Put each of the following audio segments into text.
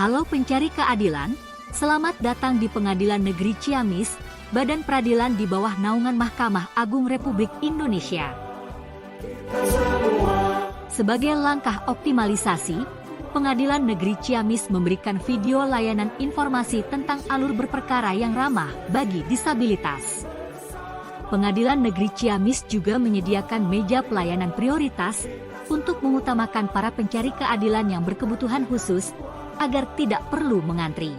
Halo pencari keadilan, selamat datang di Pengadilan Negeri Ciamis, badan peradilan di bawah naungan Mahkamah Agung Republik Indonesia. Sebagai langkah optimalisasi, Pengadilan Negeri Ciamis memberikan video layanan informasi tentang alur berperkara yang ramah bagi disabilitas. Pengadilan Negeri Ciamis juga menyediakan meja pelayanan prioritas untuk mengutamakan para pencari keadilan yang berkebutuhan khusus agar tidak perlu mengantri.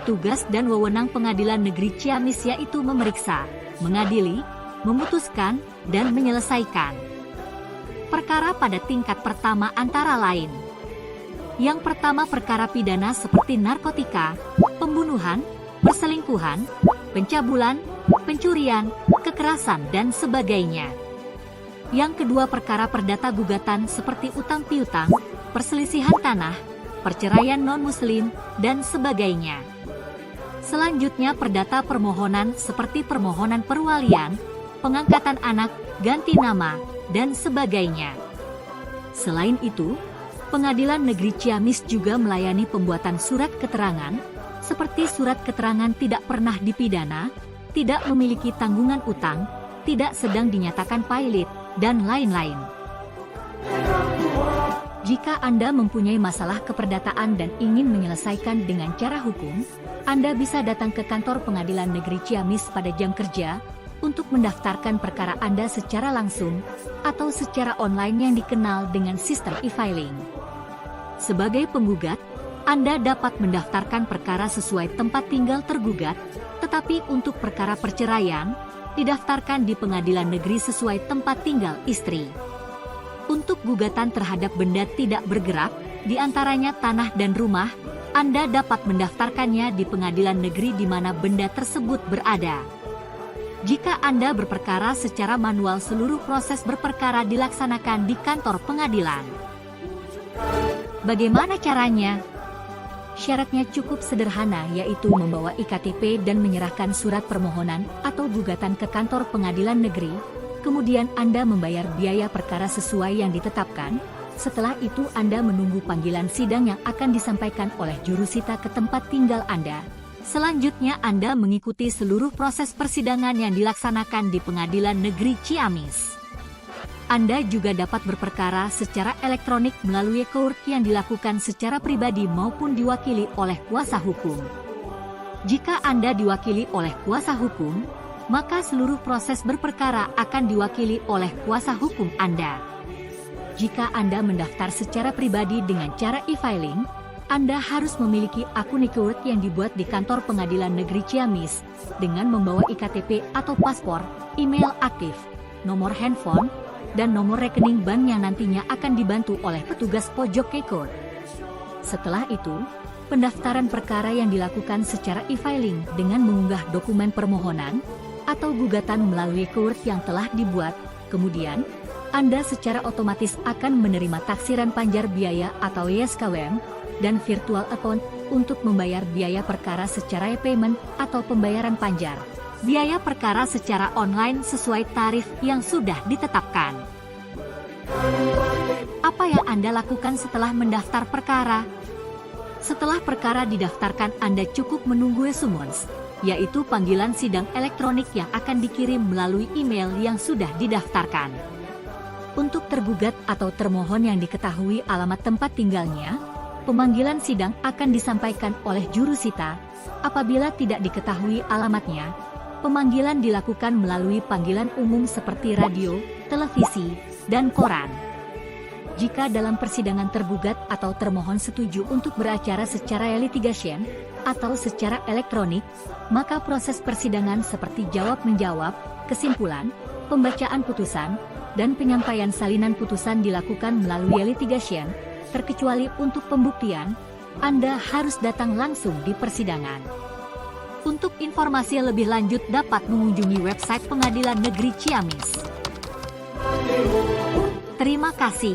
Tugas dan wewenang Pengadilan Negeri Ciamis yaitu memeriksa, mengadili, memutuskan, dan menyelesaikan perkara pada tingkat pertama antara lain. Yang pertama perkara pidana seperti narkotika, pembunuhan, perselingkuhan, pencabulan, pencurian, kekerasan, dan sebagainya. Yang kedua perkara perdata gugatan seperti utang piutang, perselisihan tanah, perceraian non-muslim, dan sebagainya. Selanjutnya perdata permohonan seperti permohonan perwalian, pengangkatan anak, ganti nama, dan sebagainya. Selain itu, Pengadilan Negeri Ciamis juga melayani pembuatan surat keterangan, seperti surat keterangan tidak pernah dipidana, tidak memiliki tanggungan utang, tidak sedang dinyatakan pailit, dan lain-lain. Jika Anda mempunyai masalah keperdataan dan ingin menyelesaikan dengan cara hukum, Anda bisa datang ke kantor Pengadilan Negeri Ciamis pada jam kerja untuk mendaftarkan perkara Anda secara langsung atau secara online yang dikenal dengan sistem e-filing. Sebagai penggugat, Anda dapat mendaftarkan perkara sesuai tempat tinggal tergugat, tetapi untuk perkara perceraian, didaftarkan di Pengadilan Negeri sesuai tempat tinggal istri. Untuk gugatan terhadap benda tidak bergerak, di antaranya tanah dan rumah, Anda dapat mendaftarkannya di Pengadilan Negeri di mana benda tersebut berada. Jika Anda berperkara secara manual, seluruh proses berperkara dilaksanakan di kantor pengadilan. Bagaimana caranya? Syaratnya cukup sederhana, yaitu membawa iktp dan menyerahkan surat permohonan atau gugatan ke kantor pengadilan negeri. Kemudian Anda membayar biaya perkara sesuai yang ditetapkan. Setelah itu Anda menunggu panggilan sidang yang akan disampaikan oleh jurusita ke tempat tinggal Anda. Selanjutnya Anda mengikuti seluruh proses persidangan yang dilaksanakan di Pengadilan Negeri Ciamis. Anda juga dapat berperkara secara elektronik melalui court yang dilakukan secara pribadi maupun diwakili oleh kuasa hukum. Jika Anda diwakili oleh kuasa hukum, maka seluruh proses berperkara akan diwakili oleh kuasa hukum Anda. Jika Anda mendaftar secara pribadi dengan cara e-filing, Anda harus memiliki akun e-court yang dibuat di kantor Pengadilan Negeri Ciamis dengan membawa iktp atau paspor, email aktif, nomor handphone, dan nomor rekening bank yang nantinya akan dibantu oleh petugas pojok e-court. Setelah itu, pendaftaran perkara yang dilakukan secara e-filing dengan mengunggah dokumen permohonan atau gugatan melalui court yang telah dibuat. Kemudian, Anda secara otomatis akan menerima taksiran panjar biaya atau YSKWM dan virtual account untuk membayar biaya perkara secara e-payment atau pembayaran panjar biaya perkara secara online sesuai tarif yang sudah ditetapkan. Apa yang Anda lakukan setelah mendaftar perkara? Setelah perkara didaftarkan, Anda cukup menunggu summons, yaitu panggilan sidang elektronik yang akan dikirim melalui email yang sudah didaftarkan. Untuk tergugat atau termohon yang diketahui alamat tempat tinggalnya, pemanggilan sidang akan disampaikan oleh jurusita. Apabila tidak diketahui alamatnya, pemanggilan dilakukan melalui panggilan umum seperti radio, televisi, dan koran. Jika dalam persidangan tergugat atau termohon setuju untuk beracara secara litigation atau secara elektronik, maka proses persidangan seperti jawab-menjawab, kesimpulan, pembacaan putusan, dan penyampaian salinan putusan dilakukan melalui litigation, terkecuali untuk pembuktian, Anda harus datang langsung di persidangan. Untuk informasi lebih lanjut dapat mengunjungi website Pengadilan Negeri Ciamis. Terima kasih.